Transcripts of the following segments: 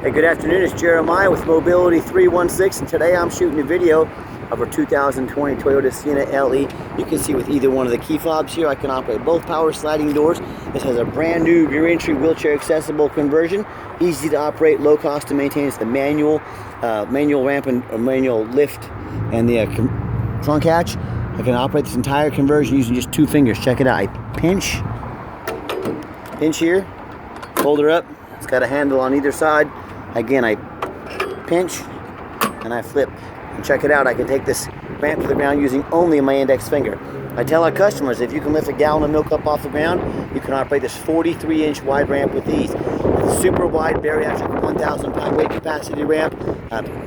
Hey, good afternoon. It's Jeremiah with Mobility 316, and today I'm shooting a video of our 2020 Toyota Sienna LE. You can see with either one of the key fobs here, I can operate both power sliding doors. This has a brand new rear entry wheelchair accessible conversion. Easy to operate, low cost to maintain. It's the manual ramp and manual lift and the trunk hatch. I can operate this entire conversion using just 2 fingers. Check it out. I pinch here, fold her up. It's got a handle on either side. Again, I pinch and I flip. And check it out, I can take this ramp to the ground using only my index finger. I tell our customers, if you can lift a gallon of milk up off the ground, you can operate this 43-inch wide ramp with ease. It's a super wide bariatric 1,000-pound weight capacity ramp.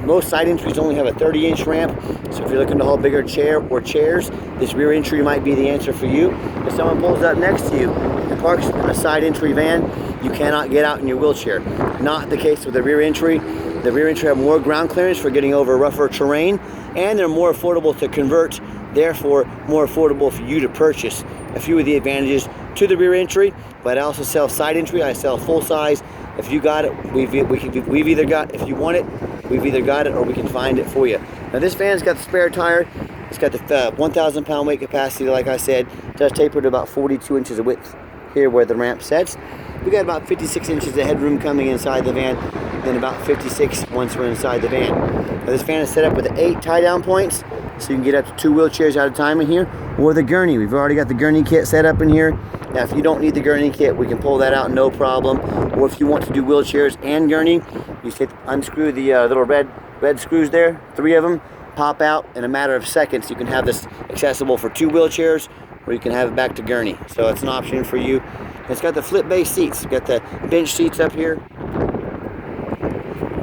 Most side entries only have a 30-inch ramp, so if you're looking to haul bigger chair or chairs, this rear entry might be the answer for you. If someone pulls up next to you and parks in a side entry van, you cannot get out in your wheelchair. Not the case with the rear entry. The rear entry have more ground clearance for getting over rougher terrain, and they're more affordable to convert, therefore more affordable for you to purchase. A few of the advantages to the rear entry, but I also sell side entry. I sell full size. If you got it, we've either got, if you want it, we've either got it or we can find it for you. Now this van's got the spare tire. It's got the 1,000-pound weight capacity, like I said. It does taper to about 42 inches of width here where the ramp sets. We got about 56 inches of headroom coming inside the van, then about 56 once we're inside the van. Now this van is set up with 8 tie-down points, so you can get up to 2 wheelchairs at a time in here, or the gurney. We've already got the gurney kit set up in here. Now if you don't need the gurney kit, we can pull that out no problem. Or if you want to do wheelchairs and gurney, you just unscrew the little red screws there, 3 of them, pop out in a matter of seconds. You can have this accessible for 2 wheelchairs, or you can have it back to gurney. So it's an option for you. It's got the flip base seats. It's got the bench seats up here.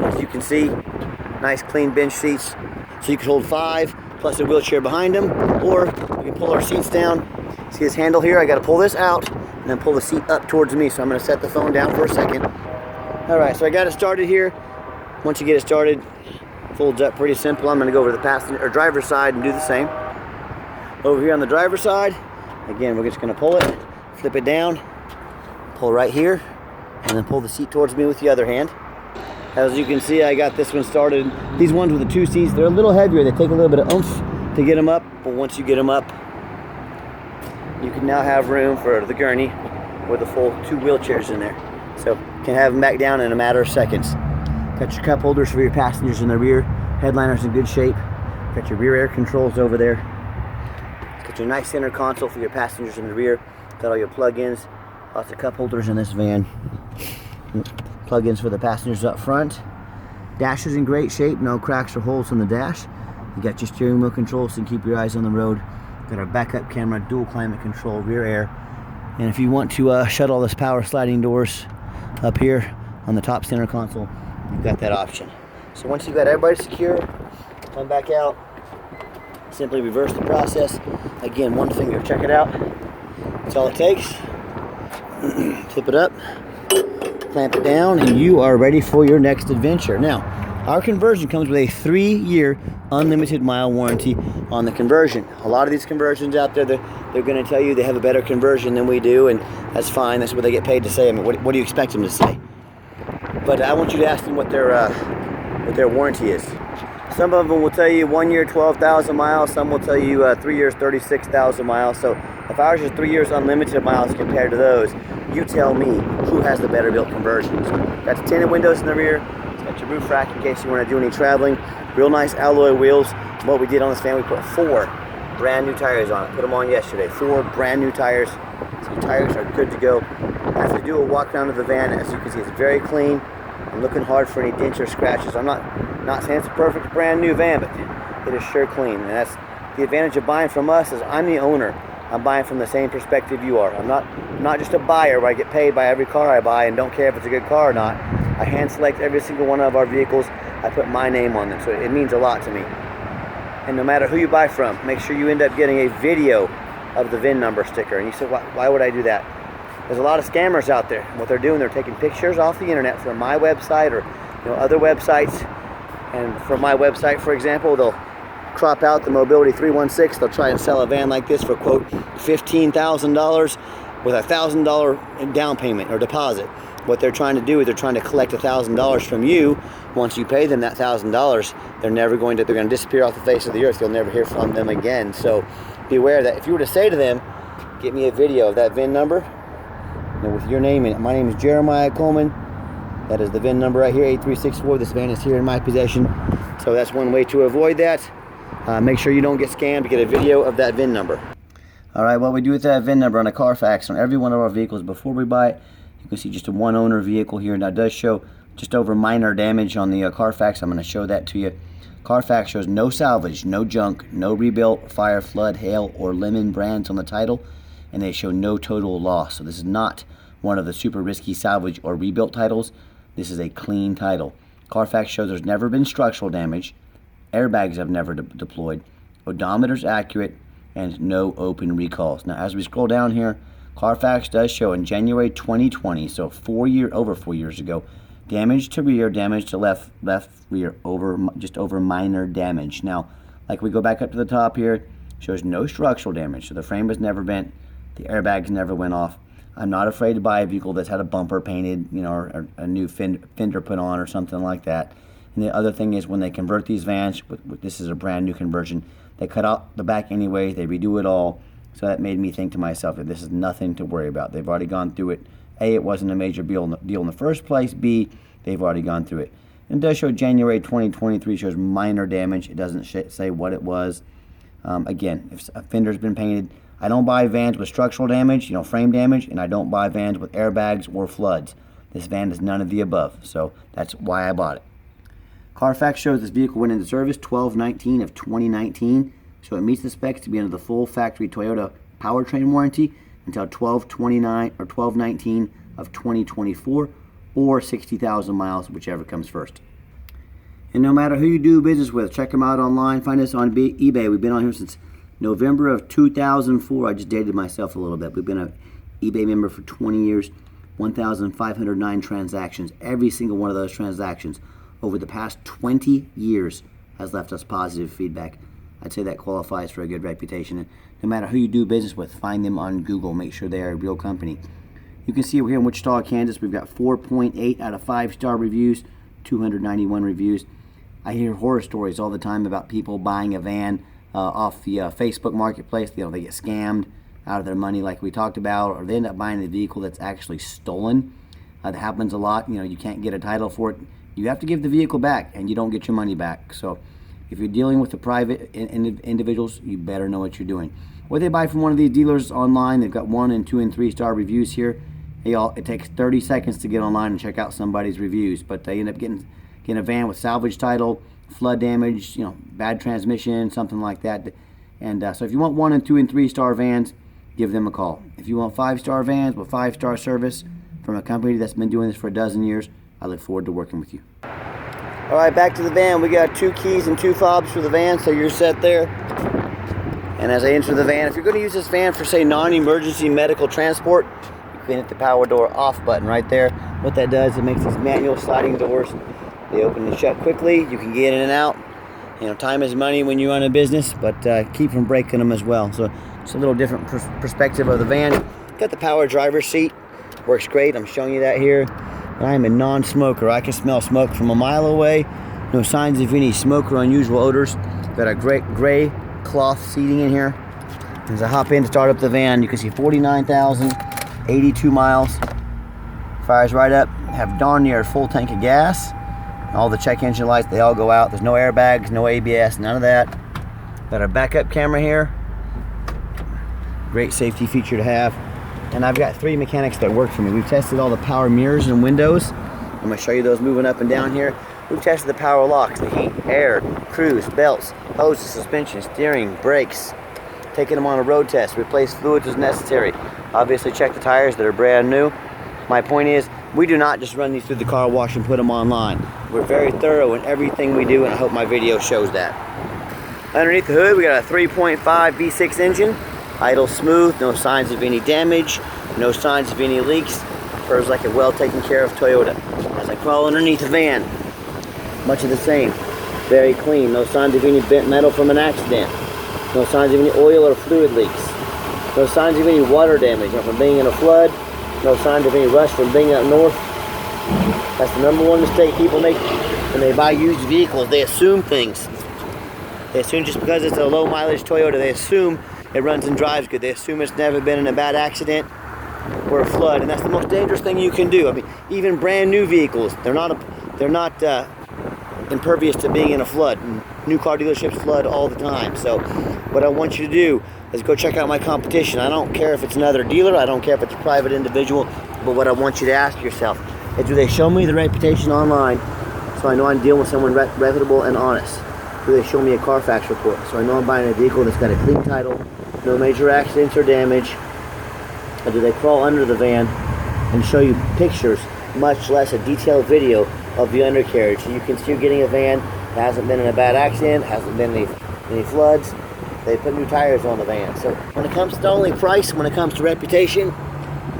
As you can see, nice clean bench seats. So you can hold 5 plus a wheelchair behind them, or we can pull our seats down. See this handle here? I got to pull this out and then pull the seat up towards me. So I'm going to set the phone down for a second. All right, so I got it started here. Once you get it started, it folds up pretty simple. I'm going to go over to the passenger or driver's side and do the same. Over here on the driver's side, again, we're just going to pull it, flip it down, pull right here, and then pull the seat towards me with the other hand. As you can see, I got this one started. These ones with the 2 seats, they're a little heavier. They take a little bit of oomph to get them up, but once you get them up, you can now have room for the gurney with the full 2 wheelchairs in there. So you can have them back down in a matter of seconds. Got your cup holders for your passengers in the rear. Headliner's in good shape. Got your rear air controls over there. Got your nice center console for your passengers in the rear. Got all your plug-ins. Lots of cup holders in this van. Plug-ins for the passengers up front. Dash is in great shape. No cracks or holes in the dash. You got your steering wheel controls, so you can keep your eyes on the road. Got our backup camera, dual climate control, rear air. And if you want to shut all this power sliding doors up here on the top center console, you've got that option. So once you've got everybody secure, come back out. Simply reverse the process. Again, 1 finger. Check it out. That's all it takes. Flip it up, clamp it down, and you are ready for your next adventure. Now, our conversion comes with a 3-year unlimited mile warranty on the conversion. A lot of these conversions out there, they're going to tell you they have a better conversion than we do, and that's fine. That's what they get paid to say. I mean, what do you expect them to say? But I want you to ask them what their warranty is. Some of them will tell you 1 year, 12,000 miles. Some will tell you 3 years, 36,000 miles. So if ours is 3 years unlimited miles compared to those, you tell me who has the better built conversions. Got the tinted windows in the rear. It's got your roof rack in case you want to do any traveling. Real nice alloy wheels. What we did on this van, we put 4 brand new tires on it. Put them on yesterday. 4 brand new tires. So your tires are good to go. As we do a walk around of the van, as you can see, it's very clean. I'm looking hard for any dents or scratches. I'm not saying it's a perfect brand new van, but it is sure clean. And that's the advantage of buying from us, is I'm the owner. I'm buying from the same perspective you are. I'm not just a buyer where I get paid by every car I buy and don't care if it's a good car or not. I hand select every single one of our vehicles. I put my name on them, so it means a lot to me. And no matter who you buy from, make sure you end up getting a video of the VIN number sticker. And you say, why would I do that? There's a lot of scammers out there. What they're doing, they're taking pictures off the internet from my website or other websites. And from my website, for example, they'll crop out the Mobility 316. They'll try and sell a van like this for, quote, $15,000 with $1,000 down payment or deposit. what they're trying to do is they're trying to collect $1,000 from you. Once you pay them that $1,000, they're going to disappear off the face of the earth. You'll never hear from them again. So beware that if you were to say to them, get me a video of that VIN number, with your name in it. My name is Jeremiah Coleman. That is the VIN number right here, 8364. This van is here in my possession. So that's one way to avoid that. Make sure you don't get scammed. Get a video of that VIN number. All right, what we do with that VIN number on a Carfax on every one of our vehicles before we buy it, you can see just a one owner vehicle here. Now it does show just over minor damage on the Carfax. I'm going to show that to you. Carfax shows no salvage, no junk, no rebuilt, fire, flood, hail, or lemon brands on the title, and they show no total loss. So this is not one of the super risky salvage or rebuilt titles. This is a clean title. Carfax shows there's never been structural damage, airbags have never deployed, odometer's accurate, and no open recalls. Now as we scroll down here, Carfax does show in January 2020, so over 4 years ago, damage to rear, damage to left rear, just over minor damage. Now, like we go back up to the top here, shows no structural damage, so the frame was never bent, the airbags never went off. I'm not afraid to buy a vehicle that's had a bumper painted, or a new fender put on or something like that. And the other thing is when they convert these vans, this is a brand new conversion, they cut out the back anyway, they redo it all. So that made me think to myself that this is nothing to worry about. They've already gone through it. A, it wasn't a major deal in the first place. B, they've already gone through it. And it does show January 2023 shows minor damage. It doesn't say what it was. Again, if a fender's been painted, I don't buy vans with structural damage, frame damage, and I don't buy vans with airbags or floods. This van is none of the above, so that's why I bought it. Carfax shows this vehicle went into service 12/19 of 2019, so it meets the specs to be under the full factory Toyota powertrain warranty until 12/29 or 12/19 of 2024, or 60,000 miles, whichever comes first. And no matter who you do business with, check them out online. Find us on eBay. We've been on here since November of 2004. I just dated myself a little bit. We've been an eBay member for 20 years, 1,509 transactions. Every single one of those transactions over the past 20 years has left us positive feedback. I'd say that qualifies for a good reputation. And no matter who you do business with, find them on Google. Make sure they are a real company. You can see we're here in Wichita, Kansas. We've got 4.8 out of 5-star reviews, 291 reviews. I hear horror stories all the time about people buying a van off the Facebook marketplace. They get scammed out of their money like we talked about, or they end up buying a vehicle that's actually stolen. That happens a lot. You can't get a title for it. You have to give the vehicle back, and you don't get your money back. So if you're dealing with the private individuals, you better know what you're doing. Or they buy from one of these dealers online. They've got 1 and 2 and 3-star reviews here. It takes 30 seconds to get online and check out somebody's reviews, but they end up getting a van with salvage title, flood damage, bad transmission, something like that. And so if you want 1 and 2 and 3-star vans, give them a call. If you want 5-star vans with 5-star service from a company that's been doing this for a dozen years, I look forward to working with you. All right, back to the van. We got 2 keys and 2 fobs for the van, so you're set there. And as I enter the van, if you're going to use this van for, say, non-emergency medical transport, you can hit the power door off button right there. What that does, it makes these manual sliding doors. They open and shut quickly. You can get in and out. Time is money when you run a business, but keep from breaking them as well. So it's a little different perspective of the van. Got the power driver's seat. Works great. I'm showing you that here. I am a non-smoker. I can smell smoke from a mile away. No signs of any smoke or unusual odors. Got a great gray cloth seating in here. As I hop in to start up the van, you can see 49,082 miles. Fires right up. Have darn near a full tank of gas. All the check engine lights, they all go out. There's no airbags, no ABS, none of that. Got our backup camera here. Great safety feature to have. And I've got 3 mechanics that work for me. We've tested all the power mirrors and windows. I'm going to show you those moving up and down here. We've tested the power locks, the heat, air, cruise, belts, hoses, suspension, steering, brakes. Taking them on a road test. Replace fluids as necessary. Obviously check the tires that are brand new. My point is, we do not just run these through the car wash and put them online. We're very thorough in everything we do, and I hope my video shows that. Underneath the hood, we got a 3.5 V6 engine. Idle smooth, no signs of any damage, no signs of any leaks. Purrs like a well taken care of Toyota. As I crawl underneath the van, much of the same. Very clean, no signs of any bent metal from an accident. No signs of any oil or fluid leaks. No signs of any water damage from being in a flood. No signs of any rust from being up north. That's the number one mistake people make when they buy used vehicles. They assume things. They assume just because it's a low mileage Toyota, they assume it runs and drives good. They assume it's never been in a bad accident or a flood, and that's the most dangerous thing you can do. I mean, even brand new vehicles, they're not impervious to being in a flood. New car dealerships flood all the time. So what I want you to do is go check out my competition. I don't care if it's another dealer, I don't care if it's a private individual, but what I want you to ask yourself is, do they show me the reputation online so I know I'm dealing with someone reputable and honest? Do they show me a Carfax report so I know I'm buying a vehicle that's got a clean title, no major accidents or damage? Or do they crawl under the van and show you pictures, much less a detailed video of the undercarriage, so you can see you're getting a van that hasn't been in a bad accident, hasn't been any floods? They put new tires on the van. So when it comes to not only price, when it comes to reputation,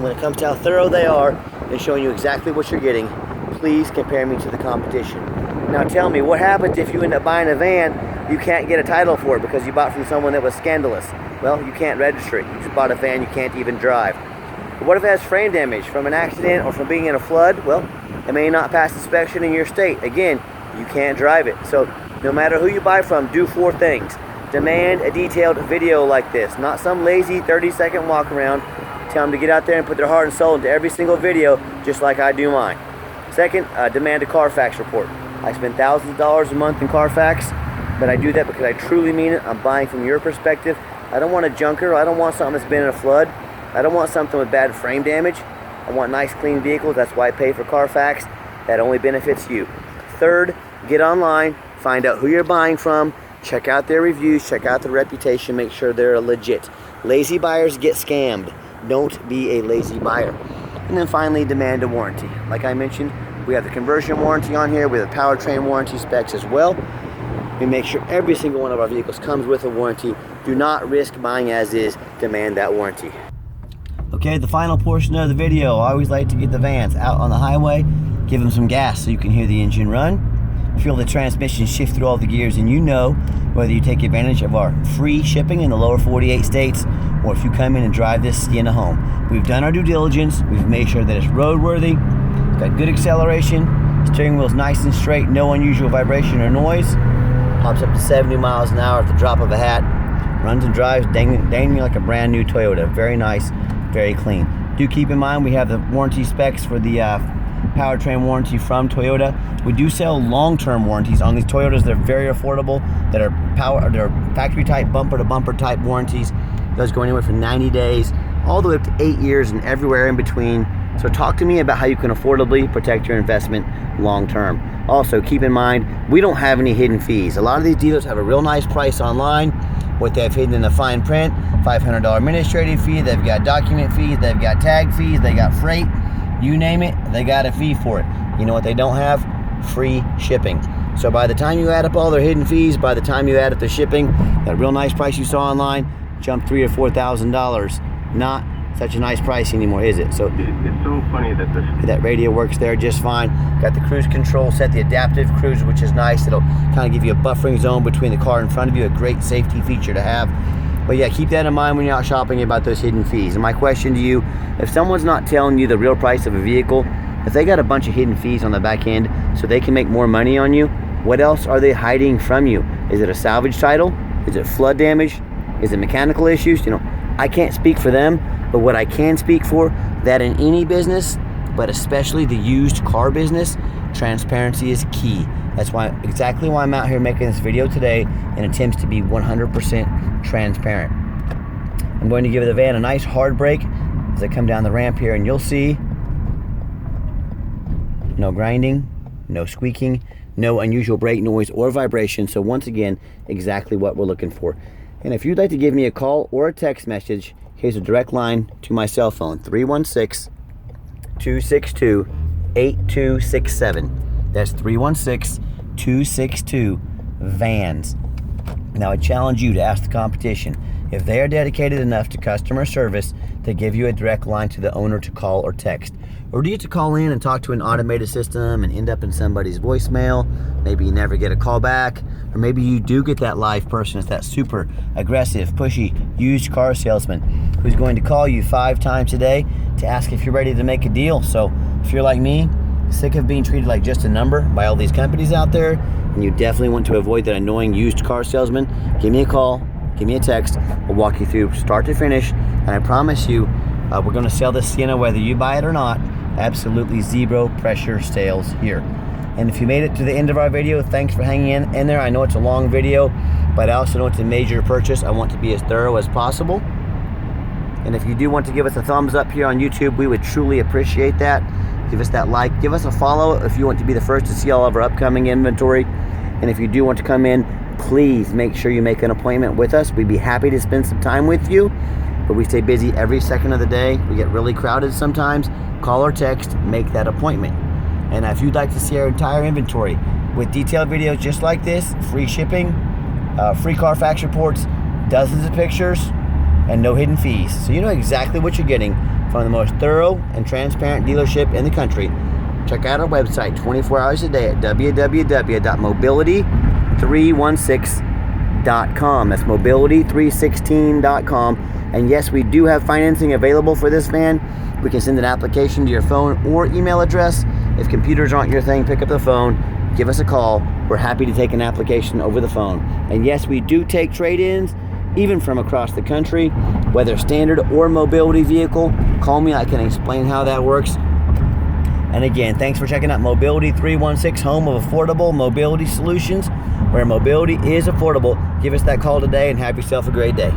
when it comes to how thorough they are in showing you exactly what you're getting, please compare me to the competition. Now tell me, what happens if you end up buying a van, you can't get a title for it because you bought from someone that was scandalous? Well, you can't register it. You just bought a van you can't even drive. But what if it has frame damage from an accident or from being in a flood? Well, it may not pass inspection in your state. Again, you can't drive it. So no matter who you buy from, do 4 things. Demand a detailed video like this, not some lazy 30-second walk around. Tell them to get out there and put their heart and soul into every single video, just like I do mine. Second, demand a Carfax report. I spend thousands of dollars a month in Carfax, but I do that because I truly mean it. I'm buying from your perspective. I don't want a junker. I don't want something that's been in a flood. I don't want something with bad frame damage. I want nice, clean vehicles. That's why I pay for Carfax. That only benefits you. Third, get online, find out who you're buying from, check out their reviews, check out their reputation, make sure they're legit. Lazy buyers get scammed. Don't be a lazy buyer. And then finally, demand a warranty. Like I mentioned, we have the conversion warranty on here. We have the powertrain warranty specs as well. We make sure every single one of our vehicles comes with a warranty. Do not risk buying as is. Demand that warranty. Okay, the final portion of the video. I always like to get the vans out on the highway, give them some gas so you can hear the engine run, feel the transmission shift through all the gears, and you know whether you take advantage of our free shipping in the lower 48 states or if you come in and drive this Sienna home. We've done our due diligence. We've made sure that it's roadworthy, got good acceleration, steering wheel's nice and straight, no unusual vibration or noise, pops up to 70 miles an hour at the drop of a hat, runs and drives dangling like a brand new Toyota. Very nice, very clean. Do keep in mind we have the warranty specs for the powertrain warranty from Toyota. We do sell long-term warranties on these Toyotas. They're very affordable, they're factory type, bumper to bumper type warranties. Those go anywhere from 90 days all the way up to 8 years and everywhere in between. So talk to me about how you can affordably protect your investment long term. Also keep in mind, we don't have any hidden fees. A lot of these dealers have a real nice price online. What they have hidden in the fine print, $500 administrative fee, they've got document fees, they've got tag fees, they got freight, you name it, they got a fee for it. You know what they don't have? Free shipping. So by the time you add up all their hidden fees, by the time you add up the shipping, that real nice price you saw online jumped $3,000 or $4,000. Not such a nice price anymore, is it? So it's so funny that that radio works there just fine. Got the cruise control set, the adaptive cruise, which is nice. It'll kind of give you a buffering zone between the car in front of you, a great safety feature to have. But yeah, keep that in mind when you're out shopping about those hidden fees. And my question to you, if someone's not telling you the real price of a vehicle, if they got a bunch of hidden fees on the back end so they can make more money on you, what else are they hiding from you? Is it a salvage title? Is it flood damage? Is it mechanical issues? You know, I can't speak for them, but what I can speak for, that in any business, but especially the used car business, transparency is key. That's exactly why I'm out here making this video today in attempts to be 100% transparent. I'm going to give the van a nice hard brake as I come down the ramp here, and you'll see no grinding, no squeaking, no unusual brake noise or vibration. So once again, exactly what we're looking for. And if you'd like to give me a call or a text message, here's a direct line to my cell phone, 316-262-8267. That's 316-262-VANS. Now I challenge you to ask the competition if they are dedicated enough to customer service to give you a direct line to the owner to call or text. Or do you have to call in and talk to an automated system and end up in somebody's voicemail? Maybe you never get a call back, or maybe you do get that live person. It's that super aggressive, pushy, used car salesman who's going to call you 5 times a day to ask if you're ready to make a deal. So if you're like me, sick of being treated like just a number by all these companies out there, and you definitely want to avoid that annoying used car salesman, give me a call, give me a text. We'll walk you through start to finish, and I promise you, we're going to sell this Sienna whether you buy it or not. Absolutely zero pressure sales here. And if you made it to the end of our video, thanks for hanging in there. I know it's a long video, but I also know it's a major purchase. I want to be as thorough as possible. And if you do want to give us a thumbs up here on YouTube, we would truly appreciate that. Give us that like, give us a follow if you want to be the first to see all of our upcoming inventory. And if you do want to come in, please make sure you make an appointment with us. We'd be happy to spend some time with you, but we stay busy every second of the day. We get really crowded sometimes. Call or text, make that appointment. And if you'd like to see our entire inventory with detailed videos just like this, free shipping, free Carfax reports, dozens of pictures, and no hidden fees, so you know exactly what you're getting from the most thorough and transparent dealership in the country, check out our website 24 hours a day at www.mobility316.com. That's mobility316.com. And yes, we do have financing available for this van. We can send an application to your phone or email address. If computers aren't your thing, pick up the phone, give us a call. We're happy to take an application over the phone. And yes, we do take trade-ins, even from across the country, whether standard or mobility vehicle. Call me, I can explain how that works. And again, thanks for checking out Mobility 316, home of affordable mobility solutions, where mobility is affordable. Give us that call today and have yourself a great day.